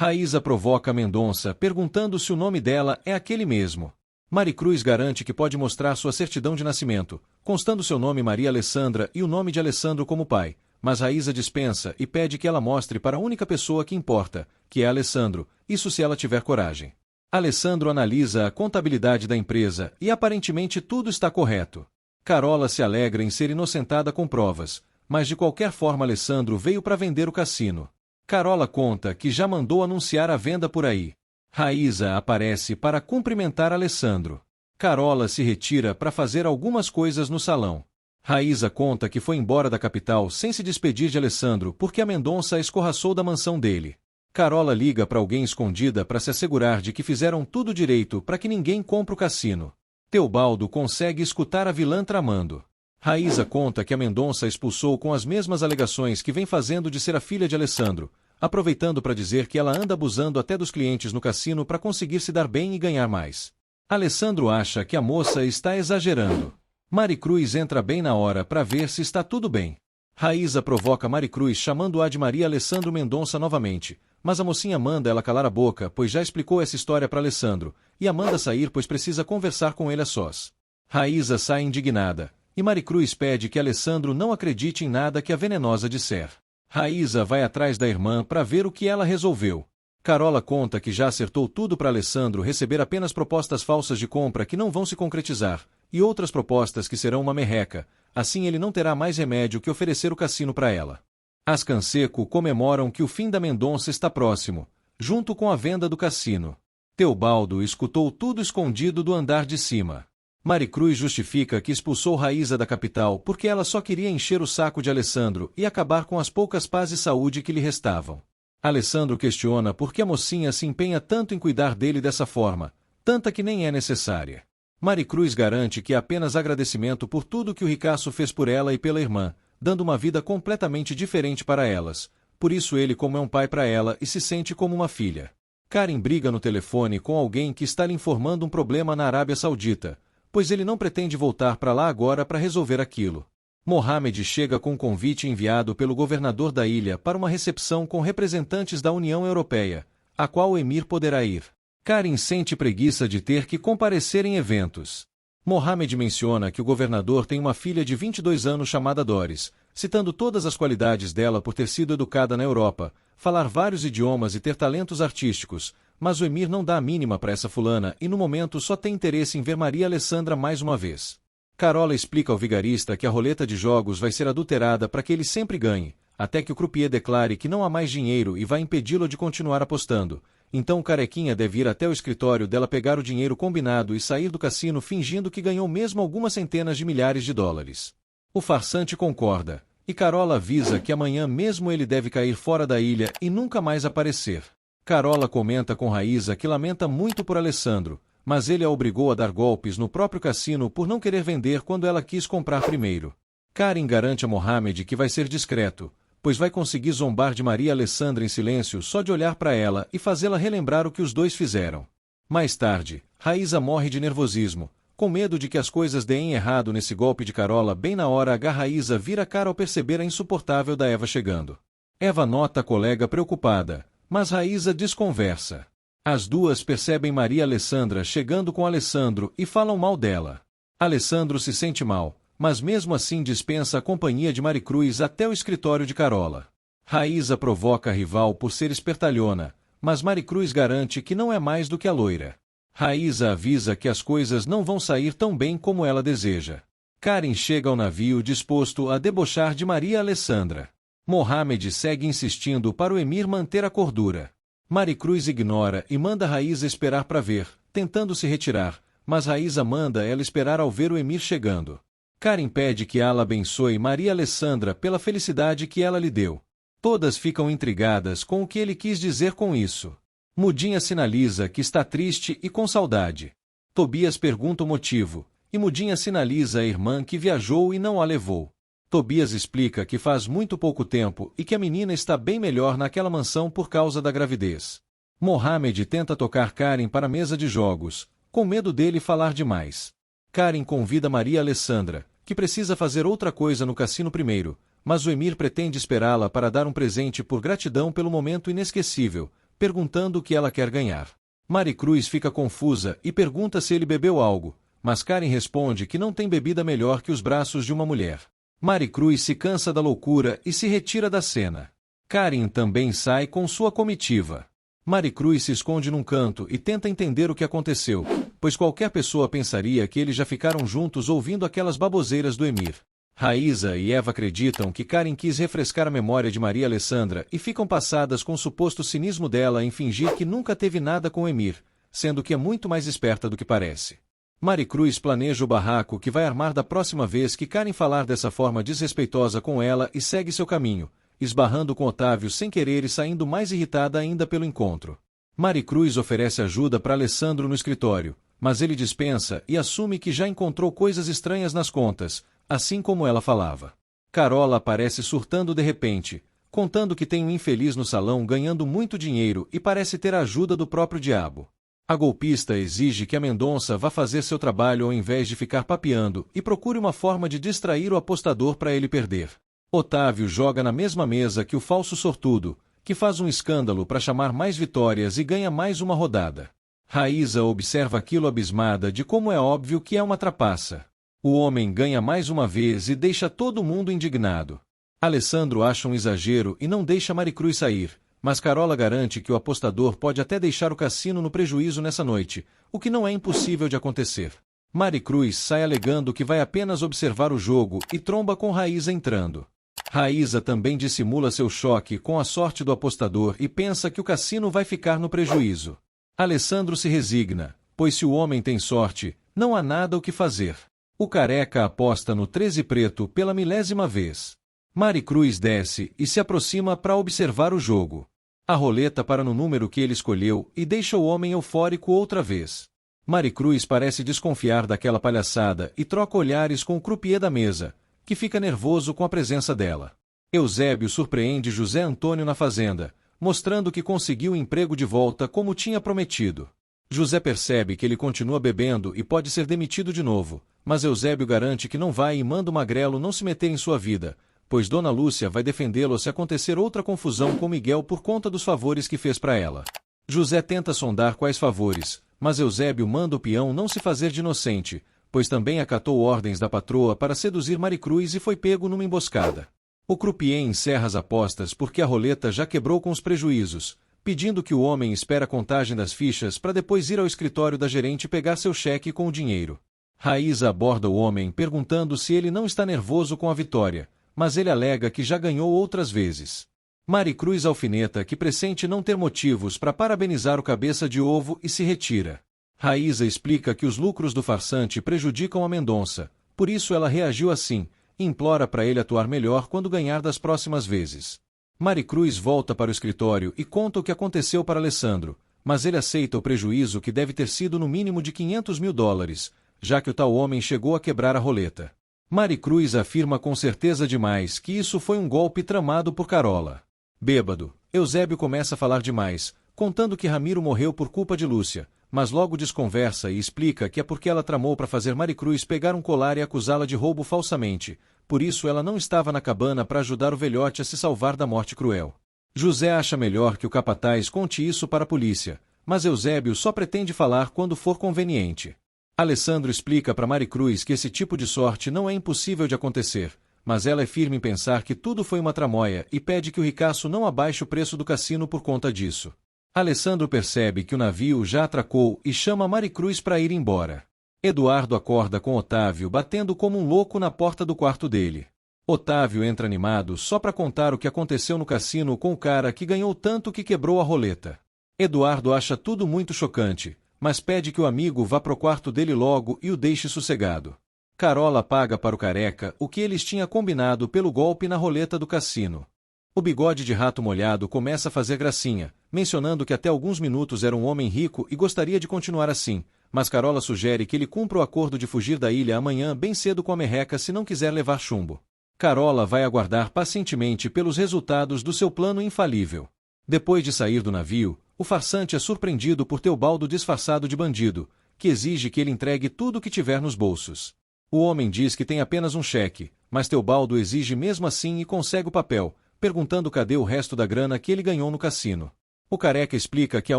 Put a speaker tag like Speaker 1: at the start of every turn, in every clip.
Speaker 1: Raíza provoca Mendonça, perguntando se o nome dela é aquele mesmo. Maricruz garante que pode mostrar sua certidão de nascimento, constando seu nome Maria Alessandra e o nome de Alessandro como pai, mas Raíza dispensa e pede que ela mostre para a única pessoa que importa, que é Alessandro, isso se ela tiver coragem. Alessandro analisa a contabilidade da empresa e aparentemente tudo está correto. Carola se alegra em ser inocentada com provas, mas de qualquer forma Alessandro veio para vender o cassino. Carola conta que já mandou anunciar a venda por aí. Raíza aparece para cumprimentar Alessandro. Carola se retira para fazer algumas coisas no salão. Raíza conta que foi embora da capital sem se despedir de Alessandro porque a Mendonça a escorraçou da mansão dele. Carola liga para alguém escondida para se assegurar de que fizeram tudo direito para que ninguém compre o cassino. Teobaldo consegue escutar a vilã tramando. Raíza conta que a Mendonça expulsou com as mesmas alegações que vem fazendo de ser a filha de Alessandro, aproveitando para dizer que ela anda abusando até dos clientes no cassino para conseguir se dar bem e ganhar mais. Alessandro acha que a moça está exagerando. Maricruz entra bem na hora para ver se está tudo bem. Raíza provoca Maricruz chamando-a de Maria Alessandro Mendonça novamente, mas a mocinha manda ela calar a boca pois já explicou essa história para Alessandro, e a manda sair pois precisa conversar com ele a sós. Raíza sai indignada, e Maricruz pede que Alessandro não acredite em nada que a venenosa disser. Raíza vai atrás da irmã para ver o que ela resolveu. Carola conta que já acertou tudo para Alessandro receber apenas propostas falsas de compra que não vão se concretizar, e outras propostas que serão uma merreca, assim ele não terá mais remédio que oferecer o cassino para ela. As Canseco comemoram que o fim da Mendonça está próximo, junto com a venda do cassino. Teobaldo escutou tudo escondido do andar de cima. Maricruz justifica que expulsou Raíza da capital porque ela só queria encher o saco de Alessandro e acabar com as poucas paz e saúde que lhe restavam. Alessandro questiona por que a mocinha se empenha tanto em cuidar dele dessa forma, tanta que nem é necessária. Maricruz garante que é apenas agradecimento por tudo que o ricaço fez por ela e pela irmã, dando uma vida completamente diferente para elas, por isso ele como é um pai para ela e se sente como uma filha. Karen briga no telefone com alguém que está lhe informando um problema na Arábia Saudita, pois ele não pretende voltar para lá agora para resolver aquilo. Mohamed chega com um convite enviado pelo governador da ilha para uma recepção com representantes da União Europeia, a qual o emir poderá ir. Karen sente preguiça de ter que comparecer em eventos. Mohamed menciona que o governador tem uma filha de 22 anos chamada Doris, citando todas as qualidades dela por ter sido educada na Europa, falar vários idiomas e ter talentos artísticos, mas o emir não dá a mínima para essa fulana e no momento só tem interesse em ver Maria Alessandra mais uma vez. Carola explica ao vigarista que a roleta de jogos vai ser adulterada para que ele sempre ganhe, até que o croupier declare que não há mais dinheiro e vai impedi-lo de continuar apostando. Então o carequinha deve ir até o escritório dela pegar o dinheiro combinado e sair do cassino fingindo que ganhou mesmo algumas centenas de milhares de dólares. O farsante concorda, e Carola avisa que amanhã mesmo ele deve cair fora da ilha e nunca mais aparecer. Carola comenta com Raíza que lamenta muito por Alessandro, mas ele a obrigou a dar golpes no próprio cassino por não querer vender quando ela quis comprar primeiro. Karen garante a Mohamed que vai ser discreto, pois vai conseguir zombar de Maria Alessandra em silêncio só de olhar para ela e fazê-la relembrar o que os dois fizeram. Mais tarde, Raíza morre de nervosismo, com medo de que as coisas deem errado nesse golpe de Carola. Bem na hora Raíza vira a cara ao perceber a insuportável da Eva chegando. Eva nota a colega preocupada, mas Raíza desconversa. As duas percebem Maria Alessandra chegando com Alessandro e falam mal dela. Alessandro se sente mal, mas mesmo assim dispensa a companhia de Maricruz até o escritório de Carola. Raíza provoca a rival por ser espertalhona, mas Maricruz garante que não é mais do que a loira. Raíza avisa que as coisas não vão sair tão bem como ela deseja. Karen chega ao navio disposto a debochar de Maria Alessandra. Mohamed segue insistindo para o emir manter a cordura. Maricruz ignora e manda Raíza esperar para ver, tentando se retirar, mas Raíza manda ela esperar ao ver o emir chegando. Karen pede que Allah abençoe Maria Alessandra pela felicidade que ela lhe deu. Todas ficam intrigadas com o que ele quis dizer com isso. Mudinha sinaliza que está triste e com saudade. Tobias pergunta o motivo, e Mudinha sinaliza a irmã que viajou e não a levou. Tobias explica que faz muito pouco tempo e que a menina está bem melhor naquela mansão por causa da gravidez. Mohamed tenta tocar Karen para a mesa de jogos, com medo dele falar demais. Karen convida Maria Alessandra, que precisa fazer outra coisa no cassino primeiro, mas o emir pretende esperá-la para dar um presente por gratidão pelo momento inesquecível, perguntando o que ela quer ganhar. Maricruz fica confusa e pergunta se ele bebeu algo, mas Karen responde que não tem bebida melhor que os braços de uma mulher. Maricruz se cansa da loucura e se retira da cena. Karen também sai com sua comitiva. Maricruz se esconde num canto e tenta entender o que aconteceu, pois qualquer pessoa pensaria que eles já ficaram juntos ouvindo aquelas baboseiras do Emir. Raíza e Eva acreditam que Karen quis refrescar a memória de Maria Alessandra e ficam passadas com o suposto cinismo dela em fingir que nunca teve nada com o Emir, sendo que é muito mais esperta do que parece. Maricruz planeja o barraco que vai armar da próxima vez que Karen falar dessa forma desrespeitosa com ela e segue seu caminho, esbarrando com Otávio sem querer e saindo mais irritada ainda pelo encontro. Maricruz oferece ajuda para Alessandro no escritório, mas ele dispensa e assume que já encontrou coisas estranhas nas contas, assim como ela falava. Carola aparece surtando de repente, contando que tem um infeliz no salão ganhando muito dinheiro e parece ter a ajuda do próprio diabo. A golpista exige que a Mendonça vá fazer seu trabalho ao invés de ficar papeando e procure uma forma de distrair o apostador para ele perder. Otávio joga na mesma mesa que o falso sortudo, que faz um escândalo para chamar mais vitórias e ganha mais uma rodada. Raíza observa aquilo abismada de como é óbvio que é uma trapaça. O homem ganha mais uma vez e deixa todo mundo indignado. Alessandro acha um exagero e não deixa Maricruz sair, mas Carola garante que o apostador pode até deixar o cassino no prejuízo nessa noite, o que não é impossível de acontecer. Maricruz sai alegando que vai apenas observar o jogo e tromba com Raíza entrando. Raíza também dissimula seu choque com a sorte do apostador e pensa que o cassino vai ficar no prejuízo. Alessandro se resigna, pois se o homem tem sorte, não há nada o que fazer. O careca aposta no 13 preto pela 1000ª vez. Maricruz desce e se aproxima para observar o jogo. A roleta para no número que ele escolheu e deixa o homem eufórico outra vez. Maricruz parece desconfiar daquela palhaçada e troca olhares com o croupier da mesa, que fica nervoso com a presença dela. Eusébio surpreende José Antônio na fazenda, mostrando que conseguiu o emprego de volta como tinha prometido. José percebe que ele continua bebendo e pode ser demitido de novo, mas Eusébio garante que não vai e manda o magrelo não se meter em sua vida, pois Dona Lúcia vai defendê-lo se acontecer outra confusão com Miguel por conta dos favores que fez para ela. José tenta sondar quais favores, mas Eusébio manda o peão não se fazer de inocente, pois também acatou ordens da patroa para seduzir Maricruz e foi pego numa emboscada. O croupier encerra as apostas porque a roleta já quebrou com os prejuízos, pedindo que o homem espere a contagem das fichas para depois ir ao escritório da gerente pegar seu cheque com o dinheiro. Raíza aborda o homem perguntando se ele não está nervoso com a vitória, mas ele alega que já ganhou outras vezes. Maricruz alfineta que pressente não ter motivos para parabenizar o cabeça de ovo e se retira. Raíza explica que os lucros do farsante prejudicam a Mendonça, por isso ela reagiu assim, e implora para ele atuar melhor quando ganhar das próximas vezes. Maricruz volta para o escritório e conta o que aconteceu para Alessandro, mas ele aceita o prejuízo que deve ter sido no mínimo de $500.000, já que o tal homem chegou a quebrar a roleta. Maricruz afirma com certeza demais que isso foi um golpe tramado por Carola. Bêbado, Eusébio começa a falar demais, contando que Ramiro morreu por culpa de Lúcia, mas logo desconversa e explica que é porque ela tramou para fazer Maricruz pegar um colar e acusá-la de roubo falsamente, por isso ela não estava na cabana para ajudar o velhote a se salvar da morte cruel. José acha melhor que o capataz conte isso para a polícia, mas Eusébio só pretende falar quando for conveniente. Alessandro explica para Maricruz que esse tipo de sorte não é impossível de acontecer, mas ela é firme em pensar que tudo foi uma tramóia e pede que o ricaço não abaixe o preço do cassino por conta disso. Alessandro percebe que o navio já atracou e chama Maricruz para ir embora. Eduardo acorda com Otávio batendo como um louco na porta do quarto dele. Otávio entra animado só para contar o que aconteceu no cassino com o cara que ganhou tanto que quebrou a roleta. Eduardo acha tudo muito chocante, mas pede que o amigo vá pro quarto dele logo e o deixe sossegado. Carola paga para o careca o que eles tinham combinado pelo golpe na roleta do cassino. O bigode de rato molhado começa a fazer gracinha, mencionando que até alguns minutos era um homem rico e gostaria de continuar assim, mas Carola sugere que ele cumpra o acordo de fugir da ilha amanhã bem cedo com a merreca se não quiser levar chumbo. Carola vai aguardar pacientemente pelos resultados do seu plano infalível. Depois de sair do navio, o farsante é surpreendido por Teobaldo disfarçado de bandido, que exige que ele entregue tudo o que tiver nos bolsos. O homem diz que tem apenas um cheque, mas Teobaldo exige mesmo assim e consegue o papel, perguntando cadê o resto da grana que ele ganhou no cassino. O careca explica que a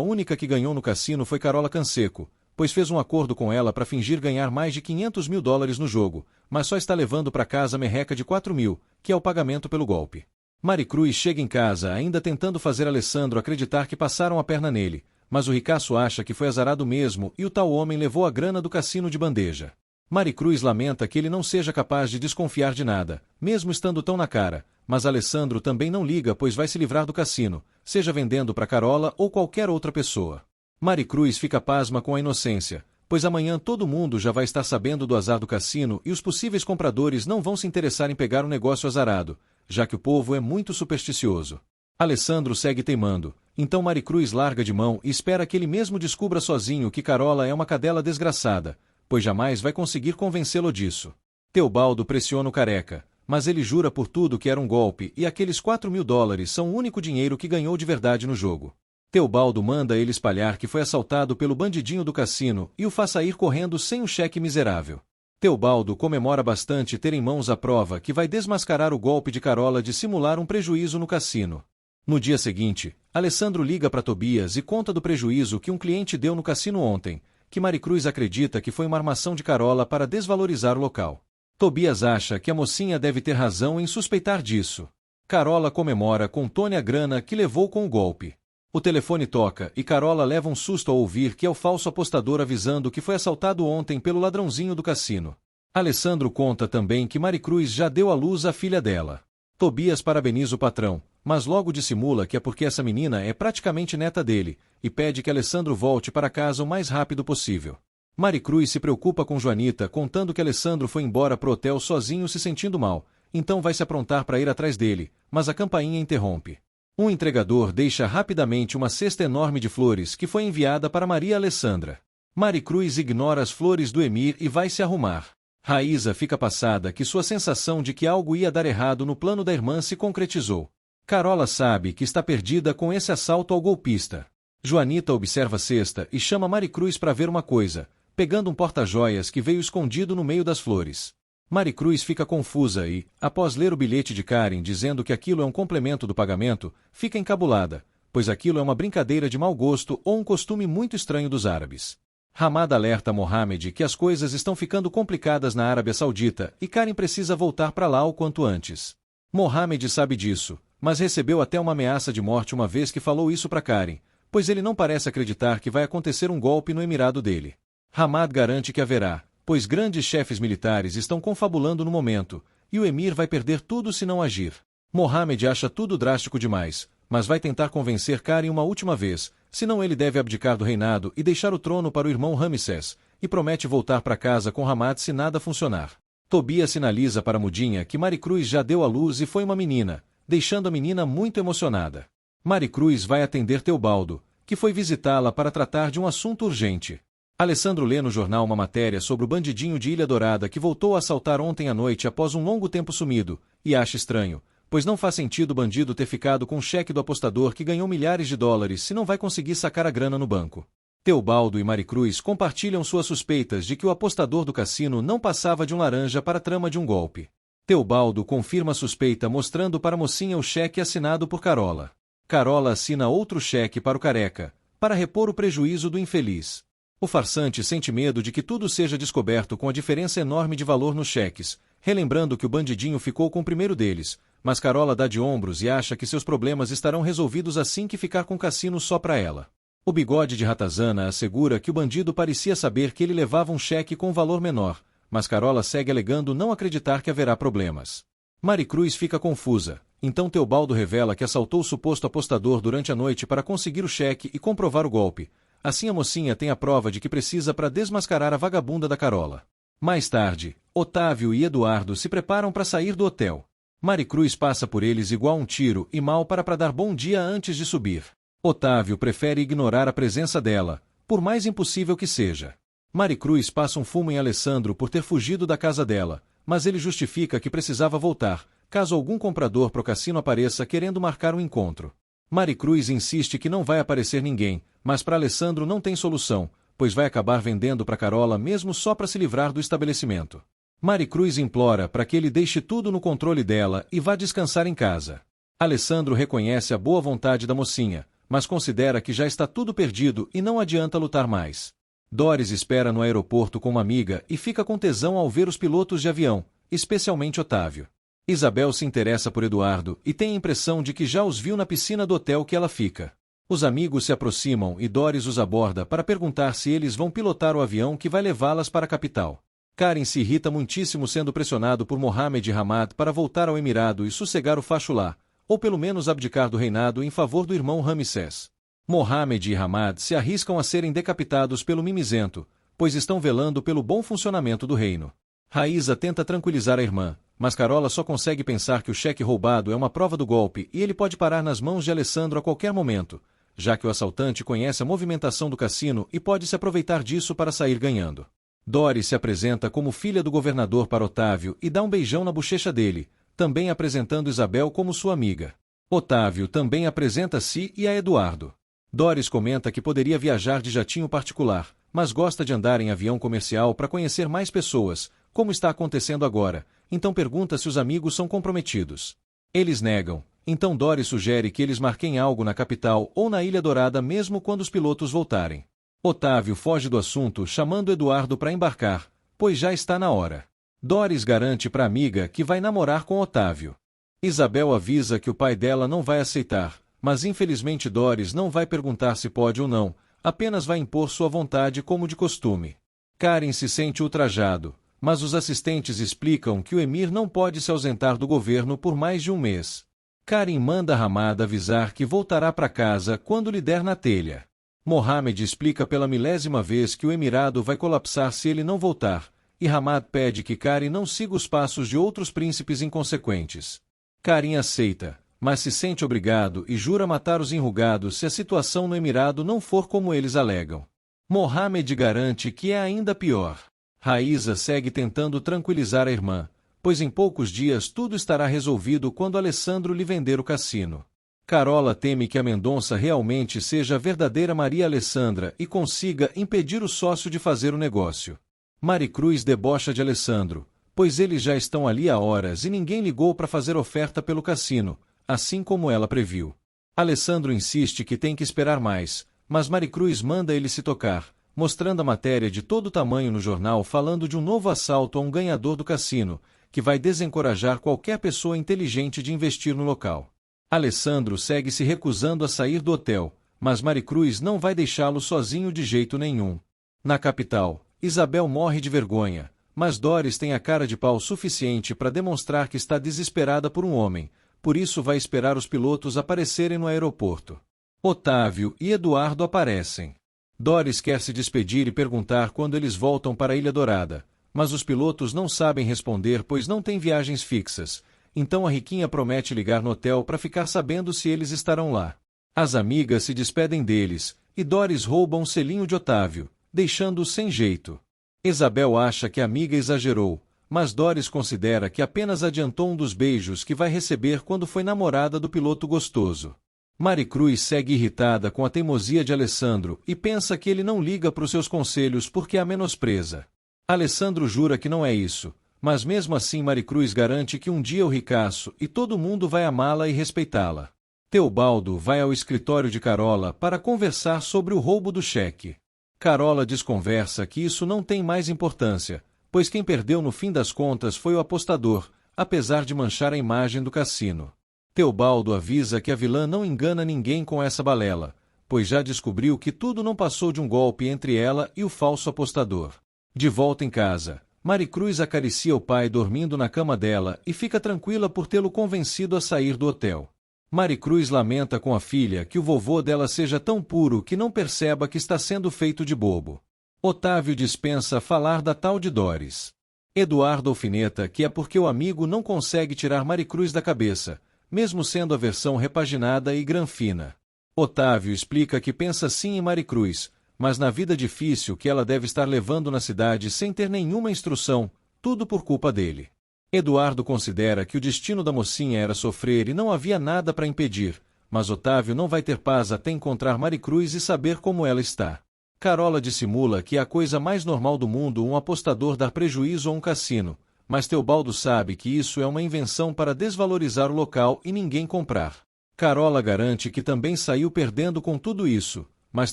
Speaker 1: única que ganhou no cassino foi Carola Canseco, pois fez um acordo com ela para fingir ganhar mais de $500 mil no jogo, mas só está levando para casa a merreca de 4 mil, que é o pagamento pelo golpe. Maricruz chega em casa ainda tentando fazer Alessandro acreditar que passaram a perna nele, mas o ricaço acha que foi azarado mesmo e o tal homem levou a grana do cassino de bandeja. Maricruz lamenta que ele não seja capaz de desconfiar de nada, mesmo estando tão na cara, mas Alessandro também não liga pois vai se livrar do cassino, seja vendendo para Carola ou qualquer outra pessoa. Maricruz fica pasma com a inocência, pois amanhã todo mundo já vai estar sabendo do azar do cassino e os possíveis compradores não vão se interessar em pegar um negócio azarado, já que o povo é muito supersticioso. Alessandro segue teimando, então Maricruz larga de mão e espera que ele mesmo descubra sozinho que Carola é uma cadela desgraçada, pois jamais vai conseguir convencê-lo disso. Teobaldo pressiona o careca, mas ele jura por tudo que era um golpe e aqueles $4 mil são o único dinheiro que ganhou de verdade no jogo. Teobaldo manda ele espalhar que foi assaltado pelo bandidinho do cassino e o faz sair correndo sem um cheque miserável. Teobaldo comemora bastante ter em mãos a prova que vai desmascarar o golpe de Carola de simular um prejuízo no cassino. No dia seguinte, Alessandro liga para Tobias e conta do prejuízo que um cliente deu no cassino ontem, que Maricruz acredita que foi uma armação de Carola para desvalorizar o local. Tobias acha que a mocinha deve ter razão em suspeitar disso. Carola comemora com Tony a grana que levou com o golpe. O telefone toca e Carola leva um susto ao ouvir que é o falso apostador avisando que foi assaltado ontem pelo ladrãozinho do cassino. Alessandro conta também que Maricruz já deu à luz a filha dela. Tobias parabeniza o patrão, mas logo dissimula que é porque essa menina é praticamente neta dele, e pede que Alessandro volte para casa o mais rápido possível. Maricruz se preocupa com Joanita contando que Alessandro foi embora pro hotel sozinho se sentindo mal, então vai se aprontar para ir atrás dele, mas a campainha interrompe. Um entregador deixa rapidamente uma cesta enorme de flores que foi enviada para Maria Alessandra. Maricruz ignora as flores do Emir e vai se arrumar. Raíza fica passada que sua sensação de que algo ia dar errado no plano da irmã se concretizou. Carola sabe que está perdida com esse assalto ao golpista. Joanita observa a cesta e chama Maricruz para ver uma coisa, pegando um porta-joias que veio escondido no meio das flores. Maricruz fica confusa e, após ler o bilhete de Karen dizendo que aquilo é um complemento do pagamento, fica encabulada, pois aquilo é uma brincadeira de mau gosto ou um costume muito estranho dos árabes. Hamad alerta Mohamed que as coisas estão ficando complicadas na Arábia Saudita e Karen precisa voltar para lá o quanto antes. Mohamed sabe disso, mas recebeu até uma ameaça de morte uma vez que falou isso para Karen, pois ele não parece acreditar que vai acontecer um golpe no emirado dele. Hamad garante que haverá, pois grandes chefes militares estão confabulando no momento, e o emir vai perder tudo se não agir. Mohamed acha tudo drástico demais, mas vai tentar convencer Karen uma última vez, senão ele deve abdicar do reinado e deixar o trono para o irmão Ramsés, e promete voltar para casa com Hamad se nada funcionar. Tobias sinaliza para Mudinha que Maricruz já deu à luz e foi uma menina, deixando a menina muito emocionada. Maricruz vai atender Teobaldo, que foi visitá-la para tratar de um assunto urgente. Alessandro lê no jornal uma matéria sobre o bandidinho de Ilha Dourada que voltou a assaltar ontem à noite após um longo tempo sumido, e acha estranho, pois não faz sentido o bandido ter ficado com o cheque do apostador que ganhou milhares de dólares se não vai conseguir sacar a grana no banco. Teobaldo e Maricruz compartilham suas suspeitas de que o apostador do cassino não passava de um laranja para a trama de um golpe. Teobaldo confirma a suspeita mostrando para a mocinha o cheque assinado por Carola. Carola assina outro cheque para o careca, para repor o prejuízo do infeliz. O farsante sente medo de que tudo seja descoberto com a diferença enorme de valor nos cheques, relembrando que o bandidinho ficou com o primeiro deles, mas Carola dá de ombros e acha que seus problemas estarão resolvidos assim que ficar com o cassino só para ela. O bigode de Ratazana assegura que o bandido parecia saber que ele levava um cheque com valor menor, mas Carola segue alegando não acreditar que haverá problemas. Maricruz fica confusa, então Teobaldo revela que assaltou o suposto apostador durante a noite para conseguir o cheque e comprovar o golpe. Assim a mocinha tem a prova de que precisa para desmascarar a vagabunda da Carola. Mais tarde, Otávio e Eduardo se preparam para sair do hotel. Maricruz passa por eles igual um tiro e mal para dar bom dia antes de subir. Otávio prefere ignorar a presença dela, por mais impossível que seja. Maricruz passa um fumo em Alessandro por ter fugido da casa dela, mas ele justifica que precisava voltar, caso algum comprador pro cassino apareça querendo marcar um encontro. Maricruz insiste que não vai aparecer ninguém, mas para Alessandro não tem solução, pois vai acabar vendendo para Carola mesmo só para se livrar do estabelecimento. Maricruz implora para que ele deixe tudo no controle dela e vá descansar em casa. Alessandro reconhece a boa vontade da mocinha, mas considera que já está tudo perdido e não adianta lutar mais. Doris espera no aeroporto com uma amiga e fica com tesão ao ver os pilotos de avião, especialmente Otávio. Isabel se interessa por Eduardo e tem a impressão de que já os viu na piscina do hotel que ela fica. Os amigos se aproximam e Doris os aborda para perguntar se eles vão pilotar o avião que vai levá-las para a capital. Karen se irrita muitíssimo sendo pressionado por Mohammed e Hamad para voltar ao Emirado e sossegar o facho lá, ou pelo menos abdicar do reinado em favor do irmão Ramsés. Mohammed e Hamad se arriscam a serem decapitados pelo mimizento, pois estão velando pelo bom funcionamento do reino. Raíza tenta tranquilizar a irmã, mas Carola só consegue pensar que o cheque roubado é uma prova do golpe e ele pode parar nas mãos de Alessandro a qualquer momento, já que o assaltante conhece a movimentação do cassino e pode se aproveitar disso para sair ganhando. Doris se apresenta como filha do governador para Otávio e dá um beijão na bochecha dele, também apresentando Isabel como sua amiga. Otávio também apresenta-se e a Eduardo. Doris comenta que poderia viajar de jatinho particular, mas gosta de andar em avião comercial para conhecer mais pessoas, como está acontecendo agora, então pergunta se os amigos são comprometidos. Eles negam, então Doris sugere que eles marquem algo na capital ou na Ilha Dourada mesmo quando os pilotos voltarem. Otávio foge do assunto chamando Eduardo para embarcar, pois já está na hora. Doris garante para a amiga que vai namorar com Otávio. Isabel avisa que o pai dela não vai aceitar, mas infelizmente Doris não vai perguntar se pode ou não, apenas vai impor sua vontade como de costume. Karen se sente ultrajado, mas os assistentes explicam que o emir não pode se ausentar do governo por mais de um mês. Karen manda Hamad avisar que voltará para casa quando lhe der na telha. Mohammed explica pela milésima vez que o emirado vai colapsar se ele não voltar, e Hamad pede que Karen não siga os passos de outros príncipes inconsequentes. Karen aceita, mas se sente obrigado e jura matar os enrugados se a situação no emirado não for como eles alegam. Mohammed garante que é ainda pior. Raíza segue tentando tranquilizar a irmã, pois em poucos dias tudo estará resolvido quando Alessandro lhe vender o cassino. Carola teme que a Mendonça realmente seja a verdadeira Maria Alessandra e consiga impedir o sócio de fazer o negócio. Maricruz debocha de Alessandro, pois eles já estão ali há horas e ninguém ligou para fazer oferta pelo cassino, assim como ela previu. Alessandro insiste que tem que esperar mais, mas Maricruz manda ele se tocar, mostrando a matéria de todo tamanho no jornal falando de um novo assalto a um ganhador do cassino, que vai desencorajar qualquer pessoa inteligente de investir no local. Alessandro segue se recusando a sair do hotel, mas Maricruz não vai deixá-lo sozinho de jeito nenhum. Na capital, Isabel morre de vergonha, mas Doris tem a cara de pau suficiente para demonstrar que está desesperada por um homem, por isso vai esperar os pilotos aparecerem no aeroporto. Otávio e Eduardo aparecem. Doris quer se despedir e perguntar quando eles voltam para a Ilha Dourada, mas os pilotos não sabem responder pois não têm viagens fixas, então a riquinha promete ligar no hotel para ficar sabendo se eles estarão lá. As amigas se despedem deles, e Doris rouba um selinho de Otávio, deixando-o sem jeito. Isabel acha que a amiga exagerou, mas Doris considera que apenas adiantou um dos beijos que vai receber quando foi namorada do piloto gostoso. Maricruz segue irritada com a teimosia de Alessandro e pensa que ele não liga para os seus conselhos porque a menospreza. Alessandro jura que não é isso, mas mesmo assim Maricruz garante que um dia o ricaço e todo mundo vai amá-la e respeitá-la. Teobaldo vai ao escritório de Carola para conversar sobre o roubo do cheque. Carola desconversa que isso não tem mais importância, pois quem perdeu no fim das contas foi o apostador, apesar de manchar a imagem do cassino. Teobaldo avisa que a vilã não engana ninguém com essa balela, pois já descobriu que tudo não passou de um golpe entre ela e o falso apostador. De volta em casa, Maricruz acaricia o pai dormindo na cama dela e fica tranquila por tê-lo convencido a sair do hotel. Maricruz lamenta com a filha que o vovô dela seja tão puro que não perceba que está sendo feito de bobo. Otávio dispensa falar da tal de Doris. Eduardo alfineta que é porque o amigo não consegue tirar Maricruz da cabeça, mesmo sendo a versão repaginada e granfina. Otávio explica que pensa sim em Maricruz, mas na vida difícil que ela deve estar levando na cidade sem ter nenhuma instrução, tudo por culpa dele. Eduardo considera que o destino da mocinha era sofrer e não havia nada para impedir, mas Otávio não vai ter paz até encontrar Maricruz e saber como ela está. Carola dissimula que é a coisa mais normal do mundo um apostador dar prejuízo a um cassino, mas Teobaldo sabe que isso é uma invenção para desvalorizar o local e ninguém comprar. Carola garante que também saiu perdendo com tudo isso, mas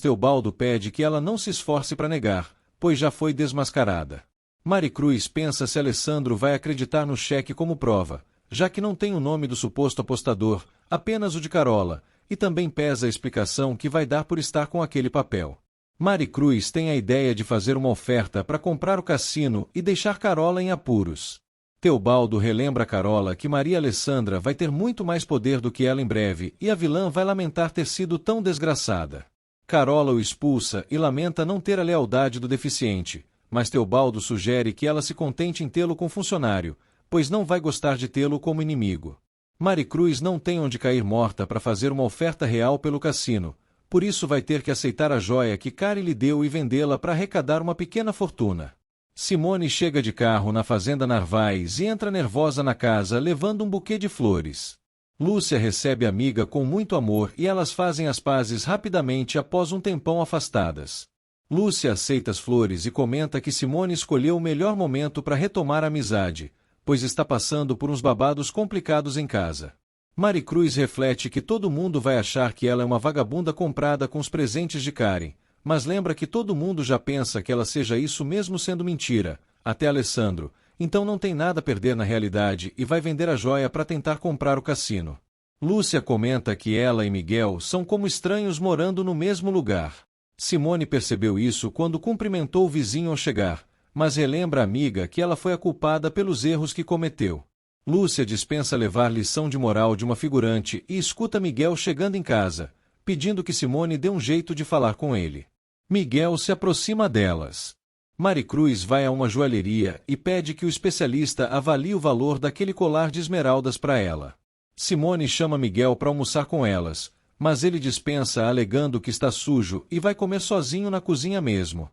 Speaker 1: Teobaldo pede que ela não se esforce para negar, pois já foi desmascarada. Maricruz pensa se Alessandro vai acreditar no cheque como prova, já que não tem o nome do suposto apostador, apenas o de Carola, e também pesa a explicação que vai dar por estar com aquele papel. Maricruz tem a ideia de fazer uma oferta para comprar o cassino e deixar Carola em apuros. Teobaldo relembra a Carola que Maria Alessandra vai ter muito mais poder do que ela em breve e a vilã vai lamentar ter sido tão desgraçada. Carola o expulsa e lamenta não ter a lealdade do deficiente, mas Teobaldo sugere que ela se contente em tê-lo com funcionário, pois não vai gostar de tê-lo como inimigo. Maricruz não tem onde cair morta para fazer uma oferta real pelo cassino, por isso vai ter que aceitar a joia que Cari lhe deu e vendê-la para arrecadar uma pequena fortuna. Simone chega de carro na fazenda Narvaez e entra nervosa na casa levando um buquê de flores. Lúcia recebe a amiga com muito amor e elas fazem as pazes rapidamente após um tempão afastadas. Lúcia aceita as flores e comenta que Simone escolheu o melhor momento para retomar a amizade, pois está passando por uns babados complicados em casa. Maricruz reflete que todo mundo vai achar que ela é uma vagabunda comprada com os presentes de Karen, mas lembra que todo mundo já pensa que ela seja isso mesmo sendo mentira, até Alessandro, então não tem nada a perder na realidade e vai vender a joia para tentar comprar o cassino. Lúcia comenta que ela e Miguel são como estranhos morando no mesmo lugar. Simone percebeu isso quando cumprimentou o vizinho ao chegar, mas relembra a amiga que ela foi a culpada pelos erros que cometeu. Lúcia dispensa levar lição de moral de uma figurante e escuta Miguel chegando em casa, pedindo que Simone dê um jeito de falar com ele. Miguel se aproxima delas. Maricruz vai a uma joalheria e pede que o especialista avalie o valor daquele colar de esmeraldas para ela. Simone chama Miguel para almoçar com elas, mas ele dispensa alegando que está sujo e vai comer sozinho na cozinha mesmo.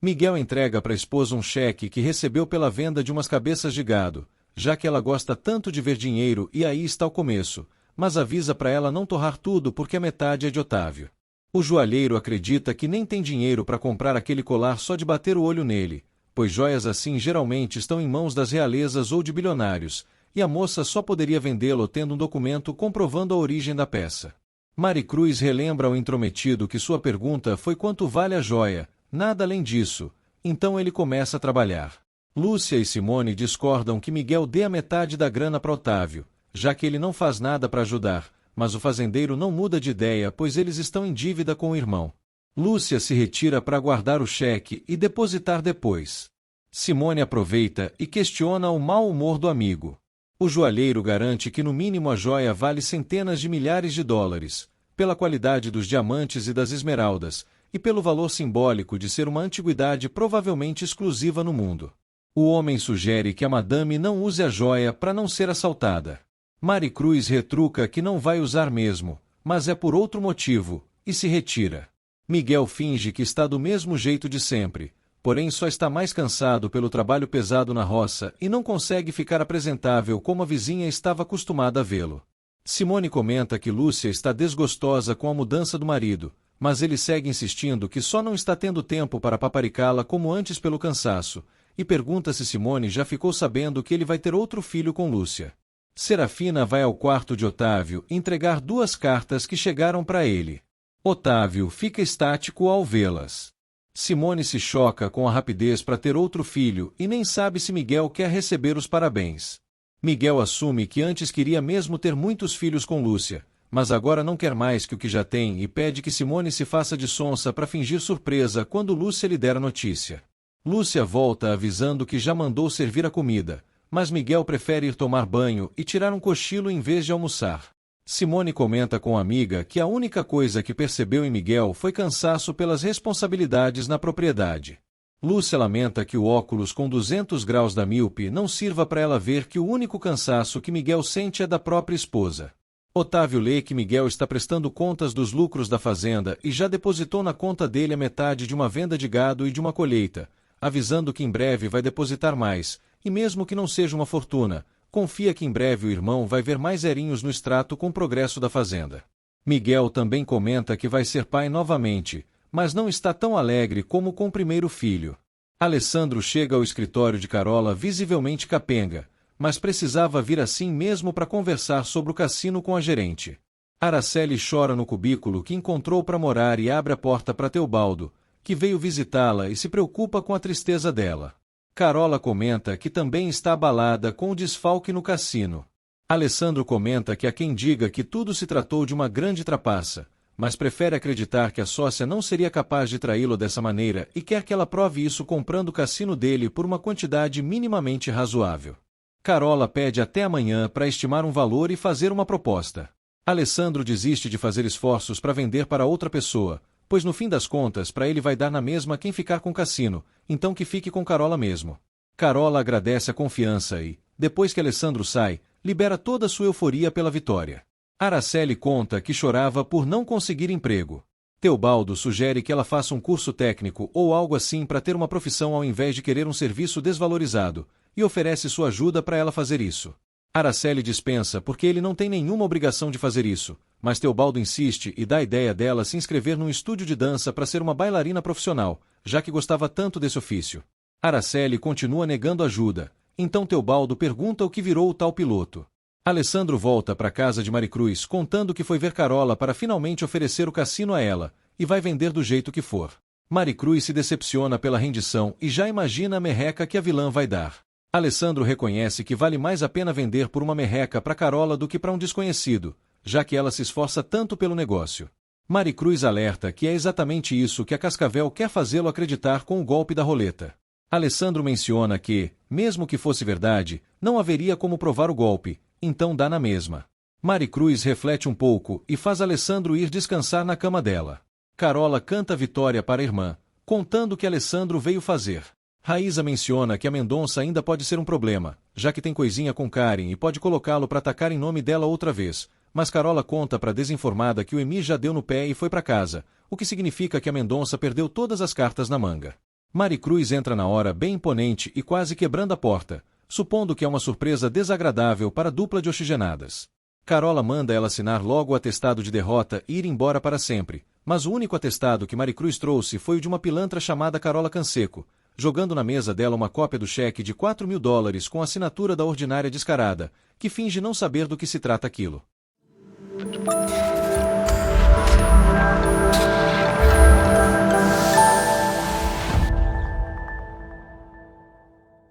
Speaker 1: Miguel entrega para a esposa um cheque que recebeu pela venda de umas cabeças de gado, já que ela gosta tanto de ver dinheiro e aí está o começo, mas avisa para ela não torrar tudo porque a metade é de Otávio. O joalheiro acredita que nem tem dinheiro para comprar aquele colar só de bater o olho nele, pois joias assim geralmente estão em mãos das realezas ou de bilionários, e a moça só poderia vendê-lo tendo um documento comprovando a origem da peça. Maricruz relembra ao intrometido que sua pergunta foi quanto vale a joia, nada além disso, então ele começa a trabalhar. Lúcia e Simone discordam que Miguel dê a metade da grana para Otávio, já que ele não faz nada para ajudar, mas o fazendeiro não muda de ideia pois eles estão em dívida com o irmão. Lúcia se retira para guardar o cheque e depositar depois. Simone aproveita e questiona o mau humor do amigo. O joalheiro garante que no mínimo a joia vale centenas de milhares de dólares, pela qualidade dos diamantes e das esmeraldas, e pelo valor simbólico de ser uma antiguidade provavelmente exclusiva no mundo. O homem sugere que a madame não use a joia para não ser assaltada. Maricruz retruca que não vai usar mesmo, mas é por outro motivo, e se retira. Miguel finge que está do mesmo jeito de sempre, porém só está mais cansado pelo trabalho pesado na roça e não consegue ficar apresentável como a vizinha estava acostumada a vê-lo. Simone comenta que Lúcia está desgostosa com a mudança do marido, mas ele segue insistindo que só não está tendo tempo para paparicá-la como antes pelo cansaço, e pergunta se Simone já ficou sabendo que ele vai ter outro filho com Lúcia. Serafina vai ao quarto de Otávio entregar 2 cartas que chegaram para ele. Otávio fica estático ao vê-las. Simone se choca com a rapidez para ter outro filho e nem sabe se Miguel quer receber os parabéns. Miguel assume que antes queria mesmo ter muitos filhos com Lúcia, mas agora não quer mais que o que já tem e pede que Simone se faça de sonsa para fingir surpresa quando Lúcia lhe der a notícia. Lúcia volta avisando que já mandou servir a comida, mas Miguel prefere ir tomar banho e tirar um cochilo em vez de almoçar. Simone comenta com a amiga que a única coisa que percebeu em Miguel foi cansaço pelas responsabilidades na propriedade. Lúcia lamenta que o óculos com 200 graus da míope não sirva para ela ver que o único cansaço que Miguel sente é da própria esposa. Otávio lê que Miguel está prestando contas dos lucros da fazenda e já depositou na conta dele a metade de uma venda de gado e de uma colheita, avisando que em breve vai depositar mais, e mesmo que não seja uma fortuna, confia que em breve o irmão vai ver mais zerinhos no extrato com o progresso da fazenda. Miguel também comenta que vai ser pai novamente, mas não está tão alegre como com o primeiro filho. Alessandro chega ao escritório de Carola visivelmente capenga, mas precisava vir assim mesmo para conversar sobre o cassino com a gerente. Araceli chora no cubículo que encontrou para morar e abre a porta para Teobaldo, que veio visitá-la e se preocupa com a tristeza dela. Carola comenta que também está abalada com o desfalque no cassino. Alessandro comenta que há quem diga que tudo se tratou de uma grande trapaça, mas prefere acreditar que a sócia não seria capaz de traí-lo dessa maneira e quer que ela prove isso comprando o cassino dele por uma quantidade minimamente razoável. Carola pede até amanhã para estimar um valor e fazer uma proposta. Alessandro desiste de fazer esforços para vender para outra pessoa, pois no fim das contas para ele vai dar na mesma quem ficar com o cassino, então que fique com Carola mesmo. Carola agradece a confiança e, depois que Alessandro sai, libera toda a sua euforia pela vitória. Araceli conta que chorava por não conseguir emprego. Teobaldo sugere que ela faça um curso técnico ou algo assim para ter uma profissão ao invés de querer um serviço desvalorizado, e oferece sua ajuda para ela fazer isso. Araceli dispensa porque ele não tem nenhuma obrigação de fazer isso, mas Teobaldo insiste e dá a ideia dela se inscrever num estúdio de dança para ser uma bailarina profissional, já que gostava tanto desse ofício. Araceli continua negando ajuda, então Teobaldo pergunta o que virou o tal piloto. Alessandro volta para a casa de Maricruz contando que foi ver Carola para finalmente oferecer o cassino a ela, e vai vender do jeito que for. Maricruz se decepciona pela rendição e já imagina a merreca que a vilã vai dar. Alessandro reconhece que vale mais a pena vender por uma merreca para Carola do que para um desconhecido, já que ela se esforça tanto pelo negócio. Maricruz alerta que é exatamente isso que a Cascavel quer fazê-lo acreditar com o golpe da roleta. Alessandro menciona que, mesmo que fosse verdade, não haveria como provar o golpe, então dá na mesma. Maricruz reflete um pouco e faz Alessandro ir descansar na cama dela. Carola canta vitória para a irmã, contando o que Alessandro veio fazer. Raíza menciona que a Mendonça ainda pode ser um problema, já que tem coisinha com Karen e pode colocá-lo para atacar em nome dela outra vez, mas Carola conta para a desinformada que o Emi já deu no pé e foi para casa, o que significa que a Mendonça perdeu todas as cartas na manga. Maricruz entra na hora bem imponente e quase quebrando a porta, supondo que é uma surpresa desagradável para a dupla de oxigenadas. Carola manda ela assinar logo o atestado de derrota e ir embora para sempre, mas o único atestado que Maricruz trouxe foi o de uma pilantra chamada Carola Canseco, jogando na mesa dela uma cópia do cheque de $4.000 com a assinatura da ordinária descarada, que finge não saber do que se trata aquilo.